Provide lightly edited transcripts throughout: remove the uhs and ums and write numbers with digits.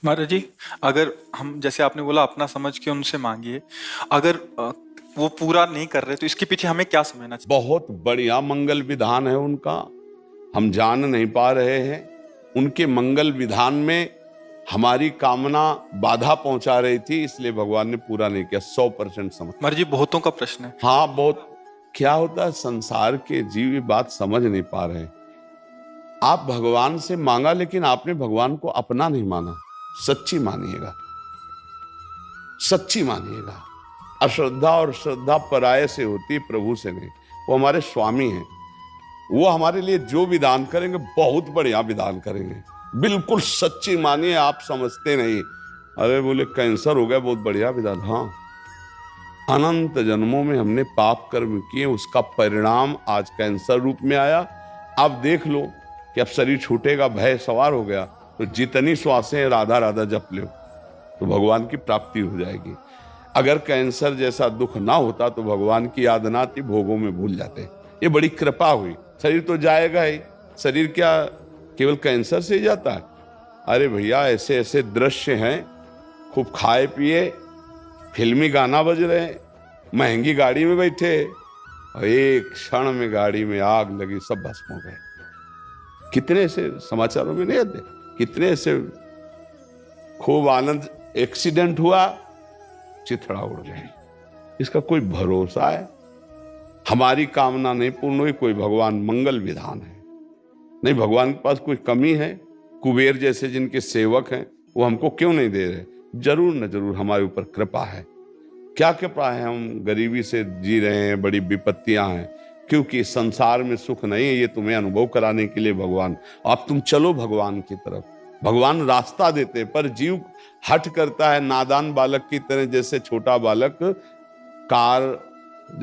महाराज जी, अगर हम जैसे आपने बोला अपना समझ के उनसे मांगिए, अगर वो पूरा नहीं कर रहे तो इसके पीछे हमें क्या समझना चाहिए? बहुत बढ़िया मंगल विधान है उनका, हम जान नहीं पा रहे हैं। उनके मंगल विधान में हमारी कामना बाधा पहुंचा रही थी, इसलिए भगवान ने पूरा नहीं किया। 100% समझ। महाराज जी, बहुतों का प्रश्न है। हाँ, बहुत। क्या होता है, संसार के जीव ये बात समझ नहीं पा रहे। आप भगवान से मांगा, लेकिन आपने भगवान को अपना नहीं माना। सच्ची मानिएगा, सच्ची मानिएगा। अश्रद्धा और श्रद्धा पराये से होती है, प्रभु से नहीं। वो हमारे स्वामी हैं, वो हमारे लिए जो विधान करेंगे बहुत बढ़िया विधान करेंगे। बिल्कुल सच्ची मानिए, आप समझते नहीं। अरे बोले कैंसर हो गया, बहुत बढ़िया विधान। हाँ, अनंत जन्मों में हमने पाप कर्म किए, उसका परिणाम आज कैंसर रूप में आया। आप देख लो कि अब शरीर छूटेगा, भय सवार हो गया, तो जितनी श्वासें राधा राधा जप लो तो भगवान की प्राप्ति हो जाएगी। अगर कैंसर जैसा दुख ना होता तो भगवान की याद ना आती, भोगों में भूल जाते। ये बड़ी कृपा हुई। शरीर तो जाएगा ही, शरीर क्या केवल कैंसर से ही जाता है? अरे भैया, ऐसे ऐसे दृश्य हैं, खूब खाए पिए, फिल्मी गाना बज रहे, महंगी गाड़ी में बैठे, और एक क्षण में गाड़ी में आग लगी, सब भस्म हो गए। कितने ऐसे समाचारों में नहीं आते? कितने ऐसे खूब आनंद, एक्सीडेंट हुआ, चिथड़ा उड़ गए। इसका कोई भरोसा है? हमारी कामना नहीं पूर्ण हुई, कोई भगवान मंगल विधान है नहीं। भगवान के पास कोई कमी है? कुबेर जैसे जिनके सेवक हैं, वो हमको क्यों नहीं दे रहे? जरूर न जरूर हमारे ऊपर कृपा है। क्या कृपा है? हम गरीबी से जी रहे हैं, बड़ी विपत्तियां हैं, क्योंकि संसार में सुख नहीं है। ये तुम्हें अनुभव कराने के लिए भगवान, अब तुम चलो भगवान की तरफ। भगवान रास्ता देते, पर जीव हट करता है नादान बालक की तरह। जैसे छोटा बालक कार,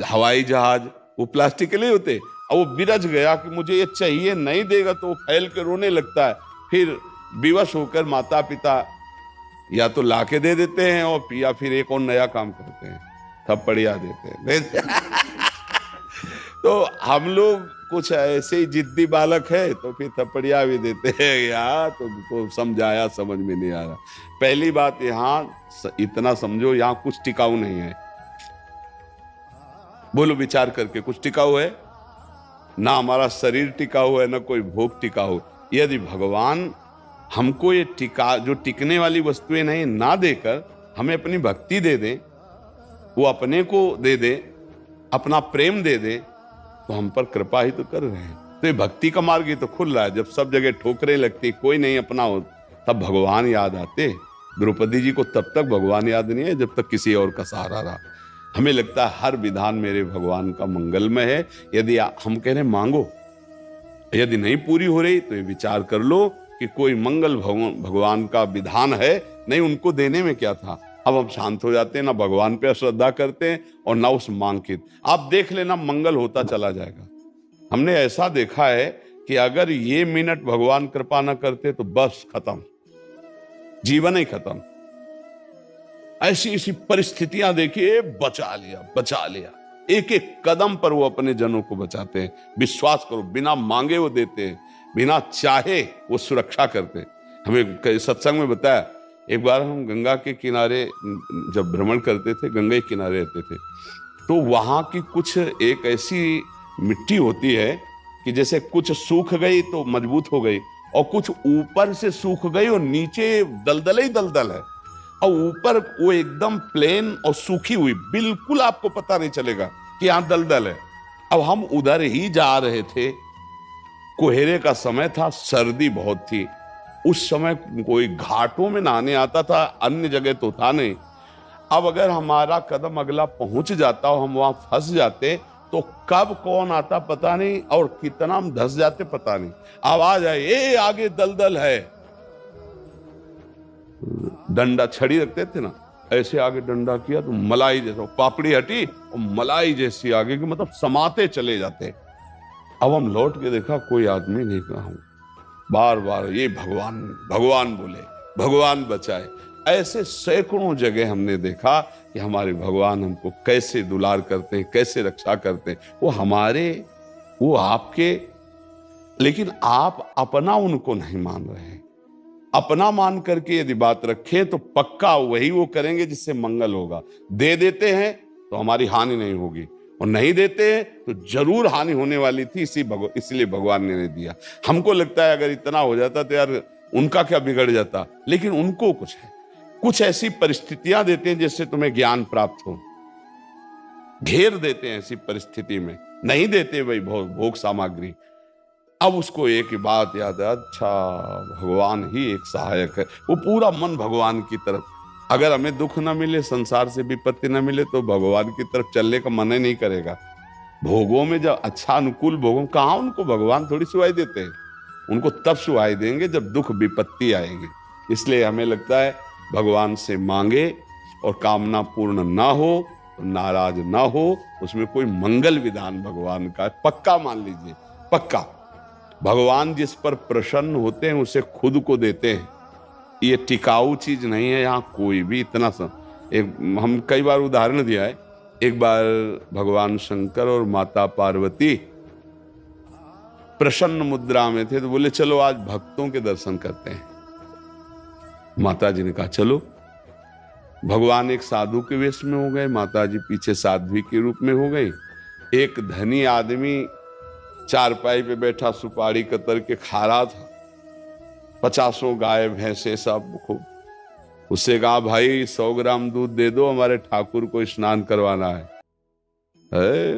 हवाई जहाज, वो प्लास्टिक के लिए होते, और वो बिरज गया कि मुझे ये चाहिए, नहीं देगा तो वो फैल के रोने लगता है। फिर विवश होकर माता पिता या तो लाके दे देते हैं, और या फिर एक और नया काम करते हैं, थप्पड़िया देते हैं। तो हम लोग कुछ ऐसे ही जिद्दी बालक है, तो फिर थप्पड़िया भी देते हैं। यार तुमको समझाया, समझ में नहीं आ रहा। पहली बात, यहाँ इतना समझो, यहाँ कुछ टिकाऊ नहीं है। बोलो विचार करके, कुछ टिकाऊ है? ना हमारा शरीर टिकाऊ है, ना कोई भोग टिकाऊ। यदि भगवान हमको ये जो टिकने वाली वस्तुएं नहीं ना देकर हमें अपनी भक्ति दे दे, वो अपने को दे दे, अपना प्रेम दे दे, तो हम पर कृपा ही तो कर रहे हैं। तो ये भक्ति का मार्ग ही तो खुल रहा है। जब सब जगह ठोकरें लगती, कोई नहीं अपना हो, तब भगवान याद आते। द्रौपदी जी को तब तक भगवान याद नहीं है जब तक किसी और का सहारा रहा। हमें लगता है हर विधान मेरे भगवान का मंगलमय है। यदि हम कह रहे मांगो, यदि नहीं पूरी हो रही तो ये विचार कर लो कि कोई मंगल भगवान का विधान है नहीं। उनको देने में क्या था? अब हम शांत हो जाते हैं, ना भगवान पे श्रद्धा करते हैं और ना उस मांग की। आप देख लेना, मंगल होता चला जाएगा। हमने ऐसा देखा है कि अगर ये मिनट भगवान कृपा ना करते तो बस खत्म, जीवन ही खत्म। ऐसी ऐसी परिस्थितियां देखिए, बचा लिया, बचा लिया। एक एक कदम पर वो अपने जनों को बचाते हैं। विश्वास करो, बिना मांगे वो देते हैं, बिना चाहे वो सुरक्षा करते हैं। हमें सत्संग में बताया, एक बार हम गंगा के किनारे जब भ्रमण करते थे, गंगा के किनारे रहते थे, तो वहां की कुछ एक ऐसी मिट्टी होती है कि जैसे कुछ सूख गई तो मजबूत हो गई, और कुछ ऊपर से सूख गई और नीचे दलदल ही दलदल है, और ऊपर वो एकदम प्लेन और सूखी हुई, बिल्कुल आपको पता नहीं चलेगा कि यहां दलदल है। अब हम उधर ही जा रहे थे, कोहरे का समय था, सर्दी बहुत थी। उस समय कोई घाटों में नहाने आता था, अन्य जगह तो था नहीं। अब अगर हमारा कदम अगला पहुंच जाता और हम वहां फंस जाते तो कब कौन आता पता नहीं, और कितना हम धंस जाते पता नहीं। आवाज आई, ए आगे दलदल है। डंडा, छड़ी रखते थे ना, ऐसे आगे डंडा किया तो मलाई जैसा पापड़ी हटी और मलाई जैसी आगे की, मतलब समाते चले जाते। अब हम लौट के देखा, कोई आदमी नहीं कहा। बार बार ये भगवान भगवान बोले, भगवान बचाए। ऐसे सैकड़ों जगह हमने देखा कि हमारे भगवान हमको कैसे दुलार करते हैं, कैसे रक्षा करते हैं। वो हमारे, वो आपके, लेकिन आप अपना उनको नहीं मान रहे हैं। अपना मान करके यदि बात रखें तो पक्का वही वो करेंगे जिससे मंगल होगा। दे देते हैं तो हमारी हानि नहीं होगी, और नहीं देते हैं तो जरूर हानि होने वाली थी, इसलिए भगवान ने नहीं दिया। हमको लगता है अगर इतना हो जाता तो यार उनका क्या बिगड़ जाता, लेकिन उनको कुछ है, कुछ ऐसी परिस्थितियां देते हैं जिससे तुम्हें ज्ञान प्राप्त हो, घेर देते हैं ऐसी परिस्थिति में, नहीं देते भाई भोग सामग्री। अब उसको एक ही बात याद है, अच्छा भगवान ही एक सहायक है, वो पूरा मन भगवान की तरफ। अगर हमें दुख ना मिले, संसार से विपत्ति ना मिले, तो भगवान की तरफ चलने का मन ही नहीं करेगा। भोगों में जब अच्छा अनुकूल भोगों, कहाँ उनको भगवान थोड़ी सुहाई देते हैं, उनको तब सुहाई देंगे जब दुख विपत्ति आएंगे। इसलिए हमें लगता है भगवान से मांगे और कामना पूर्ण ना हो तो नाराज ना हो, उसमें कोई मंगल विधान भगवान का है, पक्का मान लीजिए, पक्का। भगवान जिस पर प्रसन्न होते हैं उसे खुद को देते हैं, ये टिकाऊ चीज नहीं है यहाँ कोई भी। इतना एक हम कई बार उदाहरण दिया है, एक बार भगवान शंकर और माता पार्वती प्रसन्न मुद्रा में थे, तो बोले चलो आज भक्तों के दर्शन करते हैं। माता जी ने कहा चलो। भगवान एक साधु के वेश में हो गए, माता जी पीछे साध्वी के रूप में हो गई। एक धनी आदमी चारपाई पे बैठा सुपारी कतर के खा रहा था, 50 गाय भैंसे सब खूब। उससे कहा भाई 100 ग्राम दूध दे दो, हमारे ठाकुर को स्नान करवाना है।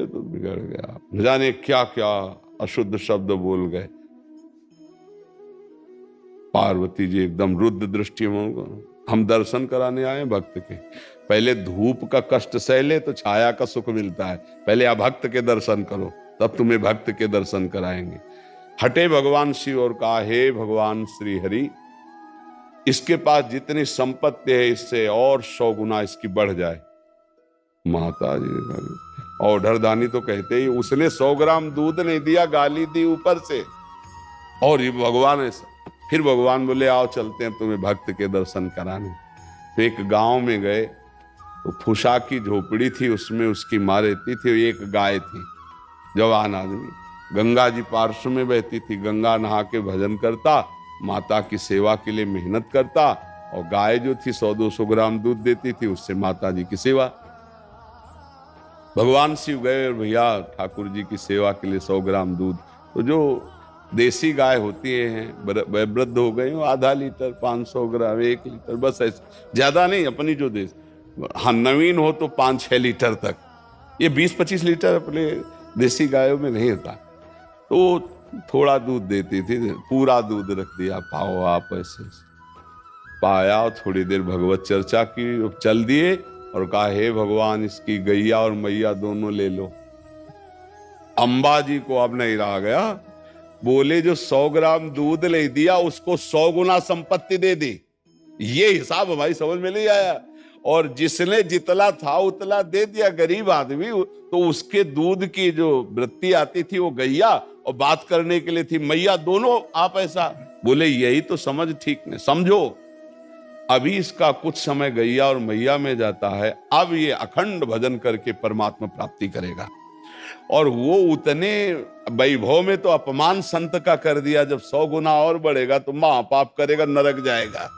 तो बिगड़ गया, न जाने क्या क्या अशुद्ध शब्द बोल गए। पार्वती जी एकदम रुद्र दृष्टि में, हम दर्शन कराने आए भक्त के, पहले धूप का कष्ट सह ले तो छाया का सुख मिलता है, पहले आप भक्त के दर्शन करो तब तुम्हें भक्त के दर्शन कराएंगे। हटे भगवान शिव और कहा हे भगवान श्री हरि, इसके पास जितनी संपत्ति है इससे और 100 गुना इसकी बढ़ जाए। माता जी और ढरदानी तो कहते ही, उसने 100 ग्राम दूध नहीं दिया, गाली दी ऊपर से। और ये भगवान ऐसा, फिर भगवान बोले आओ चलते हैं तुम्हें भक्त के दर्शन कराने। तो एक गांव में गए, तो फुसा की झोपड़ी थी, उसमें उसकी माँ रहती थी, एक गाय थी, जवान आदमी। गंगा जी पार्श्व में बहती थी, गंगा नहा के भजन करता, माता की सेवा के लिए मेहनत करता, और गाय जो थी 100-200 ग्राम दूध देती थी, उससे माता जी की सेवा। भगवान शिव गए और भैया ठाकुर जी की सेवा के लिए 100 ग्राम दूध। तो जो देसी गाय होती हैं, वृद्ध हो गई, आधा लीटर, 500 ग्राम, 1 लीटर, बस ऐसे, ज्यादा नहीं। अपनी जो देश, हाँ नवीन हो तो 5-6 लीटर तक, ये 20-25 लीटर अपने देसी गायों में नहीं होता। तो थोड़ा दूध देती थी, पूरा दूध रख दिया, पाओ आप ऐसे। पाया और थोड़ी देर भगवत चर्चा की, चल दिए और कहा हे भगवान इसकी गैया और मैया दोनों ले लो। अंबा जी को अब नहीं रहा गया, बोले जो 100 ग्राम दूध ले दिया उसको 100 गुना संपत्ति दे दी। ये हिसाब हमारी समझ में नहीं आया। और जिसने जितला था उतला दे दिया गरीब आदमी, तो उसके दूध की जो वृत्ति आती थी वो गैया, और बात करने के लिए थी मैया, दोनों आप ऐसा बोले। यही तो समझ ठीक नहीं, समझो अभी इसका कुछ समय गैया और मैया में जाता है, अब ये अखंड भजन करके परमात्मा प्राप्ति करेगा। और वो उतने वैभव में तो अपमान संत का कर दिया, जब 100 गुना और बढ़ेगा तो महापाप करेगा, नरक जाएगा।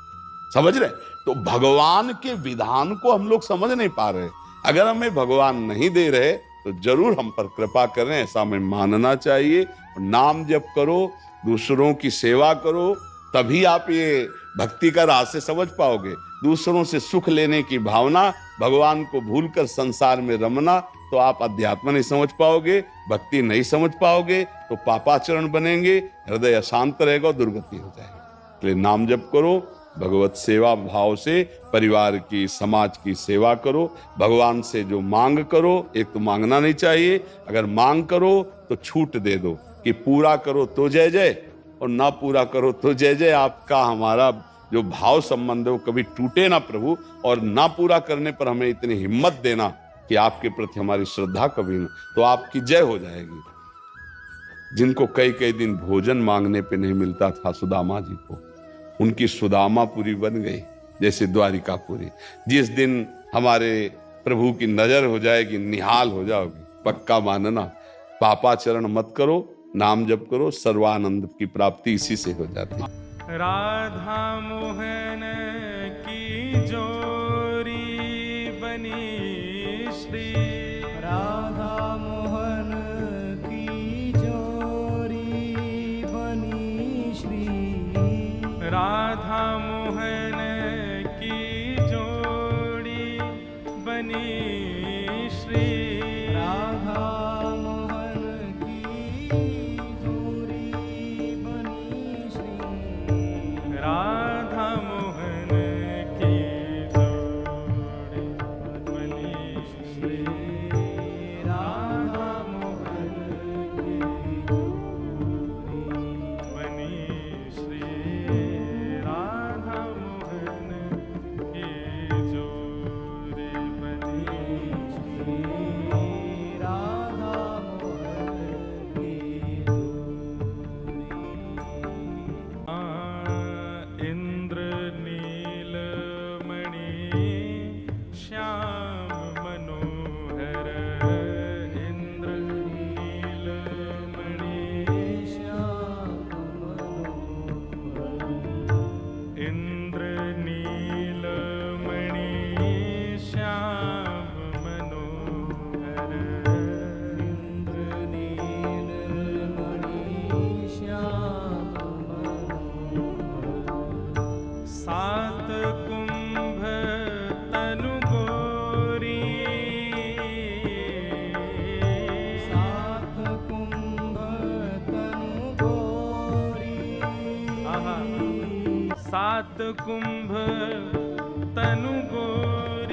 समझ रहे? तो भगवान के विधान को हम लोग समझ नहीं पा रहे। अगर हमें भगवान नहीं दे रहे तो जरूर हम पर कृपा करें, ऐसा हमें मानना चाहिए। नाम जप करो, दूसरों की सेवा करो, तभी आप ये भक्ति का रास्ते समझ पाओगे। दूसरों से सुख लेने की भावना, भगवान को भूलकर संसार में रमना, तो आप अध्यात्म नहीं समझ पाओगे, भक्ति नहीं समझ पाओगे, तो पापाचरण बनेंगे, हृदय अशांत रहेगा, दुर्गति हो जाएगी। इसलिए नाम जप करो, भगवत सेवा भाव से परिवार की, समाज की सेवा करो। भगवान से जो मांग करो, एक तो मांगना नहीं चाहिए, अगर मांग करो तो छूट दे दो कि पूरा करो तो जय जय, और ना पूरा करो तो जय जय। आपका हमारा जो भाव संबंध है वो कभी टूटे ना प्रभु, और ना पूरा करने पर हमें इतनी हिम्मत देना कि आपके प्रति हमारी श्रद्धा कभी ना, तो आपकी जय हो जाएगी। जिनको कई कई दिन भोजन मांगने पे नहीं मिलता था सुदामा जी को, उनकी सुदामापुरी बन गई जैसे द्वारिकापुरी। जिस दिन हमारे प्रभु की नजर हो जाएगी, निहाल हो जाओगी, पक्का मानना, पापाचरण मत करो, नाम जप करो, सर्वानंद की प्राप्ति इसी से हो जाती है। राधा मोहन की जोरी बनी श्री राधा मोहन की जोरी बनी श्री राधा मोहन की जोड़ी बनी श्री राधा मोहन की जोरी बनी श्री राधा मोहन की जोड़ी बनी श्री राधा मोहन की जोरी बनी श्री राधा मोहन की जोड़ी बनी श्री राधा मोहन की जोरी इंद्र नीलमणि श्याम मनोहर इंद्र नीलमणि इंद्र नीलमणि श्याम मनोहर इंद्र नीलमणि श्याम सात कुंभ तनु गोरी सात कुंभ तनु गोरी आहा सात कुंभ तनु गोरी